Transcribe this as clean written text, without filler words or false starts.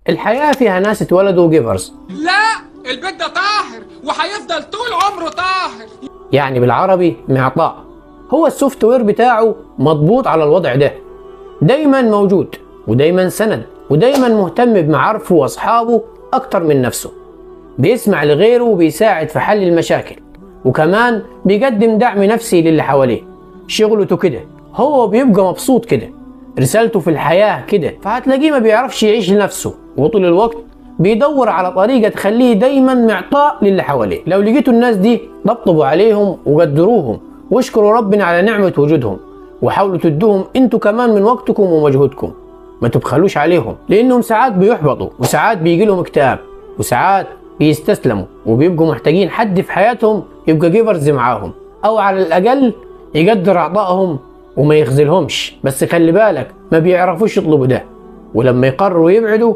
الحياة فيها ناس اتولدوا جيفرز، لا البيت ده طاهر وهيفضل طول عمره طاهر. يعني بالعربي معطاء. هو السوفت وير بتاعه مضبوط على الوضع ده، دايما موجود ودايما سند ودايما مهتم بمعارفه واصحابه اكتر من نفسه، بيسمع لغيره وبيساعد في حل المشاكل، وكمان بيقدم دعم نفسي للي حواليه. شغلته كده، هو بيبقى مبسوط كده، رسالته في الحياة كده، فهتلاقيه ما بيعرفش يعيش لنفسه، وطول الوقت بيدور على طريقة تخليه دايما معطاء للي حواليه. لو لقيتوا الناس دي طبطبوا عليهم وقدروهم واشكروا ربنا على نعمة وجودهم، وحاولوا تدوهم انتوا كمان من وقتكم ومجهودكم، ما تبخلوش عليهم، لانهم ساعات بيحبطوا وساعات بيجي لهم اكتئاب وساعات بيستسلموا وبيبقوا محتاجين حد في حياتهم يبقى جيفرز معاهم، او على الاقل يقدر اعطائهم وما يخذلهمش. بس خلي بالك ما بيعرفوش يطلبوا ده، ولما يقرروا يبعدوا